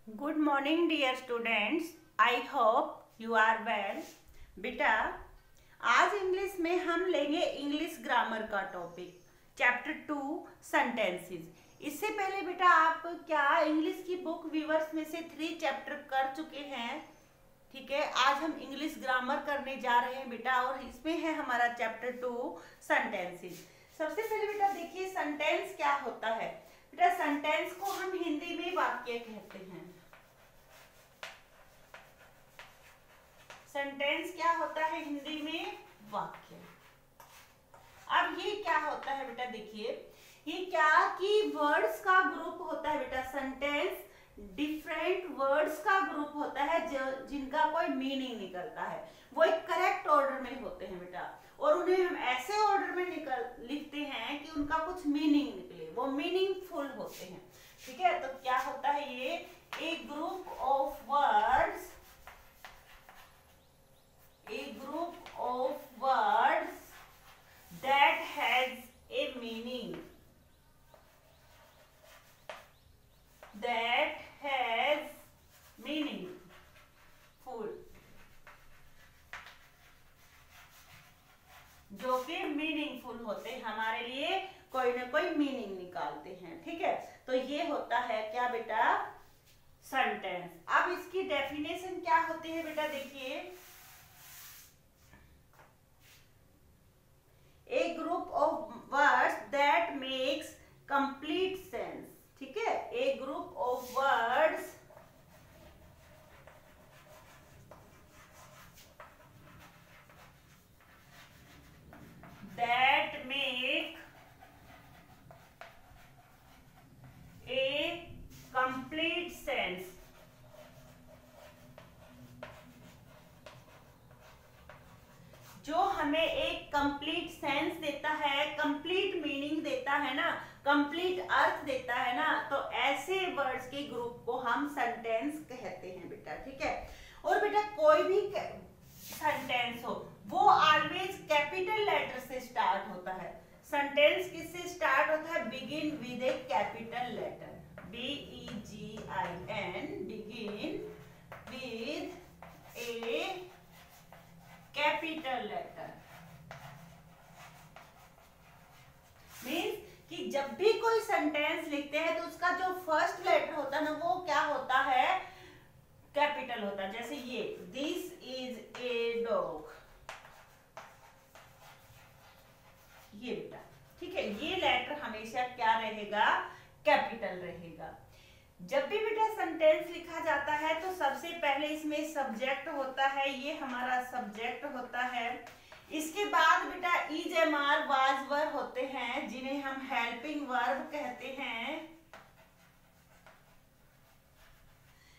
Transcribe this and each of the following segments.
Good morning dear students, I hope you are well. बेटा, आज English में हम लेंगे इंग्लिश ग्रामर का टॉपिक, चैप्टर 2 सेंटेंसेस। इससे पहले बेटा आप क्या इंग्लिश की बुक व्यूअर्स में से 3 चैप्टर कर चुके हैं? ठीक है, आज हम इंग्लिश ग्रामर करने जा रहे हैं बेटा, और इसमें है हमारा चैप्टर 2 सेंटेंसेस। सबसे पहले बेटा देखिए सेंटेंस क्या होता है। बेटा सेंटेंस को हम हिंदी में वाक्य कहते हैं। सेंटेंस क्या होता है हिंदी में? वाक्य। अब ये क्या होता है बेटा, देखिए ये क्या कि वर्ड्स का ग्रुप होता है बेटा। सेंटेंस डिफरेंट वर्ड्स का ग्रुप होता है जिनका कोई मीनिंग निकलता है। वो एक करेक्ट ऑर्डर में होते हैं बेटा, और उन्हें हम ऐसे ऑर्डर में लिखते हैं कि उनका कुछ मीनिंग निकले, वो मीनिंगफुल होते हैं। ठीक है, तो क्या होता है ये? एक group of words, a group of words that has a meaning, that has meaningful, जो कि मीनिंगफुल होते हैं, हमारे लिए कोई ना कोई मीनिंग निकालते हैं। ठीक है, तो ये होता है क्या बेटा? सेंटेंस। अब इसकी डेफिनेशन क्या होती है बेटा, देखिए a group of words that makes complete sense। ठीक है, a group of words that make a complete sense। जो हमें एक कंप्लीट सेंस देता है, कंप्लीट मीनिंग देता है ना, कंप्लीट अर्थ देता है ना, तो ऐसे वर्ड्स के ग्रुप को हम सेंटेंस कहते हैं बेटा। ठीक है, और बेटा कोई भी सेंटेंस हो वो ऑलवेज कैपिटल लेटर से स्टार्ट होता है। सेंटेंस किससे स्टार्ट होता है? Begin with a capital letter, BEGIN, begin with a capital letter. Means कि जब भी कोई सेंटेंस लिखते हैं तो उसका जो फर्स्ट लेटर होता है ना, वो क्या होता है? कैपिटल होता है। जैसे ये दिस इज ए डॉग, ये बेटा। ठीक है, ये लेटर हमेशा क्या रहेगा? कैपिटल रहेगा। जब भी बेटा सेंटेंस लिखा जाता है तो सबसे पहले इसमें सब्जेक्ट होता है, ये हमारा सब्जेक्ट होता है। इसके बाद बेटा इज, एम, आर, वाज, वर होते हैं, जिन्हें हम हेल्पिंग वर्ब कहते हैं।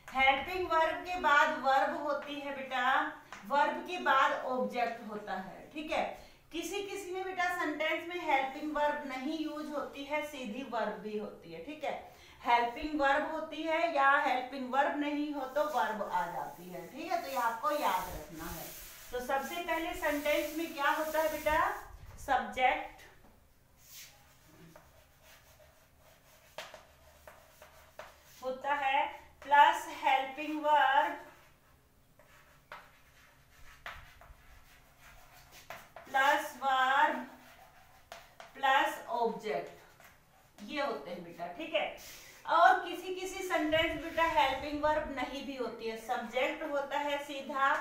हेल्पिंग वर्ब के बाद वर्ब होती है बेटा, वर्ब के बाद ऑब्जेक्ट होता है। ठीक है, किसी किसी में बेटा सेंटेंस में हेल्पिंग वर्ब नहीं यूज होती है, सीधी वर्ब भी होती है। ठीक है, हेल्पिंग वर्ब होती है या हेल्पिंग वर्ब नहीं हो तो वर्ब आ जाती है। ठीक है, तो ये आपको याद रखना है। तो सबसे पहले सेंटेंस में क्या होता है बेटा? सब्जेक्ट होता है plus helping verb plus verb plus object, ये होते हैं बेटा। ठीक है, और किसी किसी सेंटेंस बेटा हेल्पिंग वर्ब नहीं भी होती है, सब्जेक्ट होता है सीधा,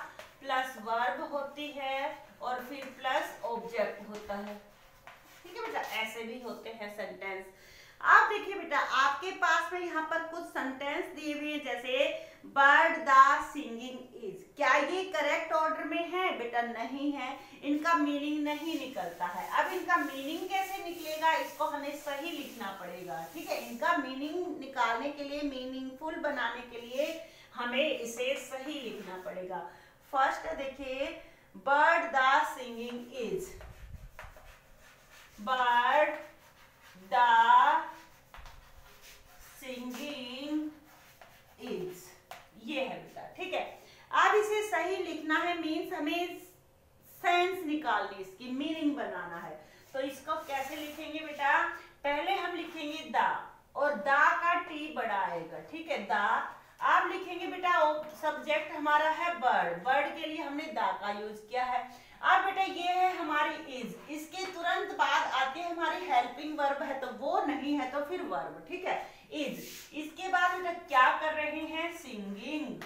प्लस वर्ब होती है और फिर प्लस ऑब्जेक्ट होता है। ठीक है बेटा, ऐसे भी होते हैं सेंटेंस। आप देखिए बेटा आपके पास में यहाँ पर कुछ सेंटेंस दिए हुए हैं, जैसे बर्ड द सिंगिंग इज। क्या ये करेक्ट ऑर्डर में है? बेटा नहीं है, इनका मीनिंग नहीं निकलता है। अब इनका मीनिंग कैसे निकलेगा? इसको हमें सही लिखना पड़ेगा। ठीक है, इनका मीनिंग निकालने के लिए, मीनिंगफुल बनाने के लिए हमें इसे सही लिखना पड़ेगा। फर्स्ट देखिए, bird the singing is, bird the singing is, ये है बेटा। ठीक है, अब इसे सही लिखना है, मीन्स हमें सेंस निकालनी, इसकी मीनिंग बनाना है। तो इसको कैसे लिखेंगे बेटा? पहले हम लिखेंगे द, और द का टी बड़ा आएगा। ठीक है, द आप लिखेंगे बेटा सब्जेक्ट हमारा है बर्ड, बर्ड के लिए हमने दा का यूज किया है। अब बेटा ये है हमारी इज, इसके तुरंत बाद आती है हमारी हेल्पिंग वर्ब है तो वो नहीं है तो फिर वर्ब, ठीक है, इज। इसके बाद बेटा क्या कर रहे हैं, सिंगिंग,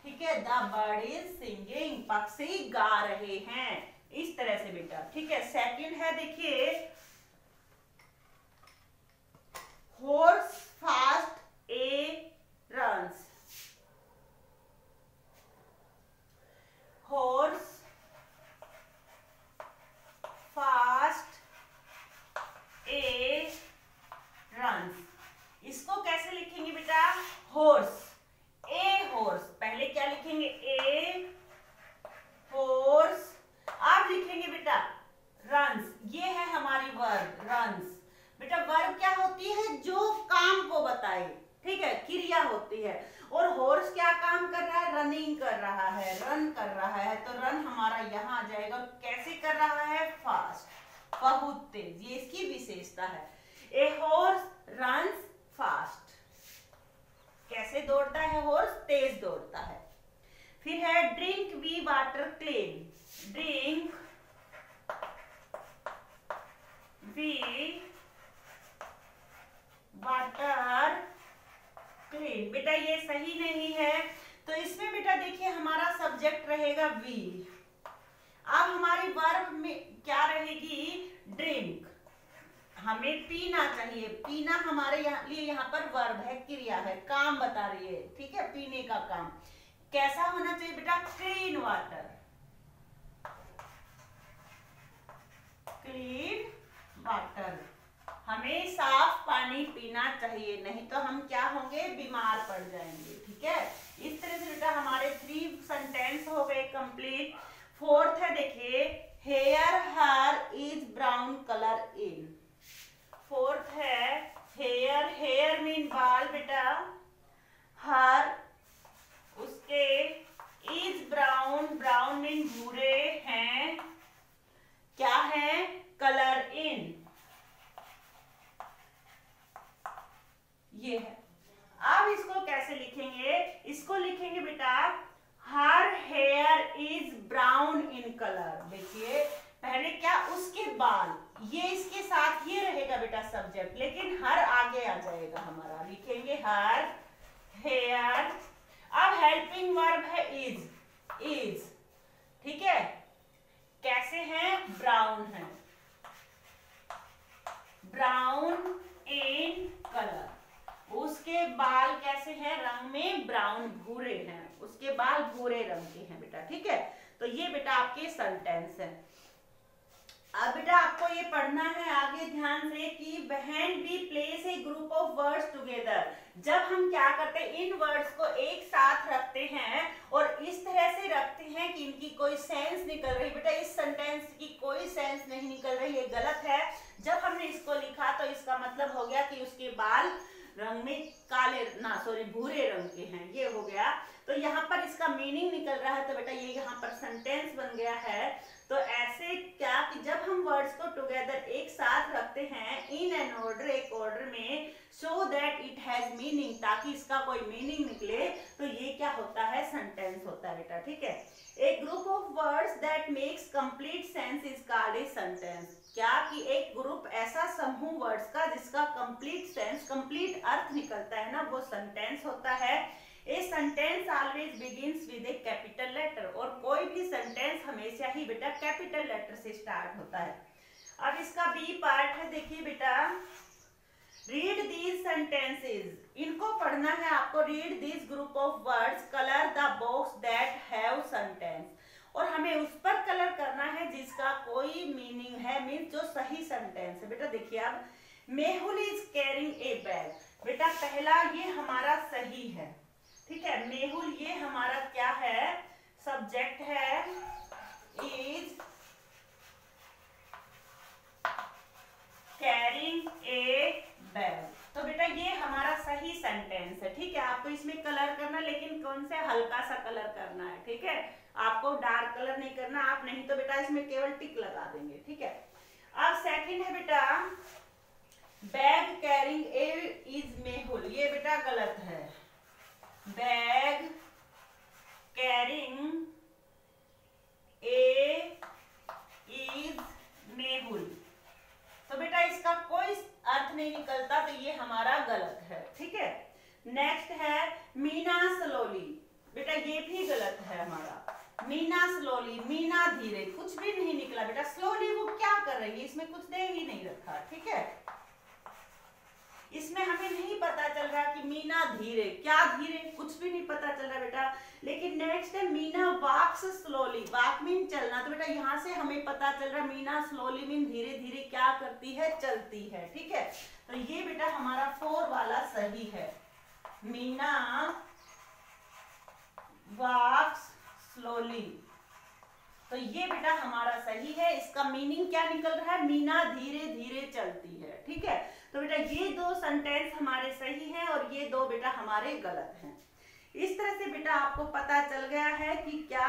ठीक है, द बर्ड इज सिंगिंग, पक्षी गा रहे हैं, इस तरह से बेटा, ठीक है। सेकंड है देखिए, हॉर्स फास्ट ए रन्स, हॉर्स फास्ट ए रन्स, इसको कैसे लिखेंगे बेटा, हॉर्स, ए हॉर्स, पहले क्या लिखेंगे, ए हॉर्स, आप लिखेंगे बेटा रन्स, ये है हमारी वर्ब रन्स। बेटा वर्ब क्या होती है, जो काम को बताए, ठीक है, क्रिया होती है। और हॉर्स क्या काम कर रहा है, रनिंग कर रहा है, रन कर रहा है, तो रन हमारा यहाँ आ जाएगा। कैसे कर रहा है, फास्ट, बहुत तेज, ये इसकी विशेषता है। ए हॉर्स रन्स फास्ट, कैसे दौड़ता है हॉर्स, तेज दौड़ता है। फिर है drink we water clean, drink we water clean, बेटा ये सही नहीं है, तो इसमें बेटा देखिए हमारा सब्जेक्ट रहेगा वी। अब हमारी वर्ब में क्या रहेगी, ड्रिंक, हमें पीना चाहिए, पीना हमारे लिए यहाँ पर वर्ब है, क्रिया है, काम बता रही है, ठीक है, पीने का काम कैसा होना चाहिए बेटा, क्लीन वाटर, क्लीन वाटर, हमें साफ पानी पीना चाहिए, नहीं तो हम क्या होंगे, बीमार पड़ जाएंगे, ठीक है। इस तरह से बेटा हमारे 3 सेंटेंस हो गए कंप्लीट। फोर्थ है देखिए, hair her is brown colour in, fourth है हेयर, हेयर मीन बाल बेटा, हर उसके, इज ब्राउन, ब्राउन मीन भूरे हैं, क्या है, कलर इन, ये है। अब इसको कैसे लिखेंगे, इसको लिखेंगे बेटा her here is brown in colour, देखिए पहले क्या, उसके बाल, ये इसके साथ ये रहेगा बेटा सब्जेक्ट, लेकिन हर आगे आ जाएगा हमारा, लिखेंगे हर हेयर। अब हेल्पिंग वर्ब है इज, इज, ठीक है, कैसे हैं, ब्राउन है, ब्राउन इन कलर, उसके बाल कैसे हैं, रंग में ब्राउन, भूरे हैं, उसके बाल भूरे रंग के हैं बेटा, ठीक है। तो ये बेटा आपके सेंटेंस है। अब बेटा आपको ये पढ़ना है आगे ध्यान से कि when we place a group of words together, जब हम क्या करते हैं, इन वर्ड्स को एक साथ रखते हैं और इस तरह से रखते हैं कि इनकी कोई सेंस निकल रही, बेटा इस सेंटेंस की कोई सेंस नहीं निकल रही, ये गलत है। जब हमने इसको लिखा तो इसका मतलब हो गया कि उसके बाल रंग में काले, ना सॉरी भूरे रंग के हैं, ये हो गया। तो यहाँ पर इसका मीनिंग निकल रहा है, तो बेटा ये यहाँ पर सेंटेंस बन गया है। तो ऐसे क्या कि जब हम वर्ड्स को टुगेदर एक साथ रखते हैं इन एन ऑर्डर, एक ऑर्डर में, so that it has meaning, ताकि इसका कोई मीनिंग निकले, तो ये क्या होता है, सेंटेंस होता है बेटा, ठीक है। A group of words that makes complete sense is called a sentence, क्या कि एक ग्रुप ऐसा समूह वर्ड्स का जिसका कंप्लीट सेंस, कंप्लीट अर्थ निकलता है ना, वो सेंटेंस होता है। A sentence always begins with a capital letter, और कोई भी सेंटेंस हमेशा ही बेटा कैपिटल लेटर से स्टार्ट होता है। अब इसका बी पार्ट है, देखिए बेटा, रीड दीज सेंटेंसेस, इनको पढ़ना है आपको, read this group of words, colour the box that have sentence, और हमें उस पर कलर करना है जिसका कोई मीनिंग है, मीन जो सही सेंटेंस है। बेटा देखिए अब, Mehul is carrying a bag, बेटा पहला ये हमारा सही है, ठीक है, मेहुल ये हमारा क्या है, सब्जेक्ट है, इज कैरिंग ए बैग, तो बेटा ये हमारा सही सेंटेंस है, ठीक है। आपको इसमें कलर करना, लेकिन कौन से, हल्का सा कलर करना है, ठीक है, आपको डार्क कलर नहीं करना, आप नहीं तो बेटा इसमें केवल टिक लगा देंगे, ठीक है। अब सेकंड है बेटा, bag carrying a is Mehul, ये बेटा गलत है, bag carrying a is Mehul. तो बेटा इसका कोई अर्थ नहीं निकलता, तो ये हमारा गलत है, ठीक है। नेक्स्ट है मीना स्लोली। बेटा ये भी गलत है हमारा। मीना स्लोली, मीना धीरे, कुछ भी नहीं निकला बेटा। स्लोली वो क्या कर रही है, इसमें कुछ दे ही नहीं रखा, ठीक है। इसमें हमें नहीं पता चल रहा कि मीना धीरे, क्या धीरे, कुछ भी नहीं पता चल रहा बेटा। लेकिन नेक्स्ट है मीना वॉक्स स्लोली। वॉक मीन चलना, तो बेटा यहाँ से हमें पता चल रहा है मीना स्लोली मीन धीरे धीरे क्या करती है, चलती है, ठीक है। तो ये बेटा हमारा 4 वाला सही है। मीना वॉक्स स्लोली, तो ये बेटा हमारा सही है। इसका मीनिंग क्या निकल रहा है, मीना धीरे धीरे चलती है, ठीक है। तो बेटा ये 2 सेंटेंस हमारे सही हैं और ये 2 बेटा हमारे गलत हैं। इस तरह से बेटा आपको पता चल गया है कि क्या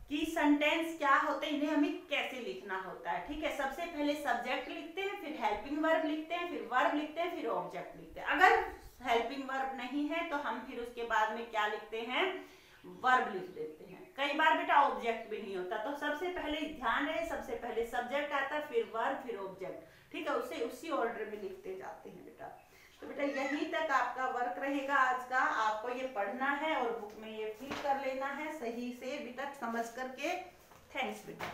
कि सेंटेंस क्या होते हैं, इन्हें हमें कैसे लिखना होता है, ठीक है। सबसे पहले सब्जेक्ट लिखते हैं, फिर हेल्पिंग वर्ब लिखते हैं, फिर वर्ब लिखते हैं, फिर ऑब्जेक्ट लिखते हैं। अगर हेल्पिंग वर्ब नहीं है तो हम फिर उसके बाद में क्या लिखते हैं, वर्ब लिख देते हैं। कई बार बेटा ऑब्जेक्ट भी नहीं होता, तो सबसे पहले ध्यान रहे, सबसे पहले सब्जेक्ट आता है, फिर वर्ब, फिर ऑब्जेक्ट, ठीक है। उसे उसी ऑर्डर में लिखते जाते हैं बेटा। तो बेटा यहीं तक आपका वर्क रहेगा आज का। आपको ये पढ़ना है और बुक में ये फिल कर लेना है सही से बेटा, समझ करके। थैंक्स बेटा।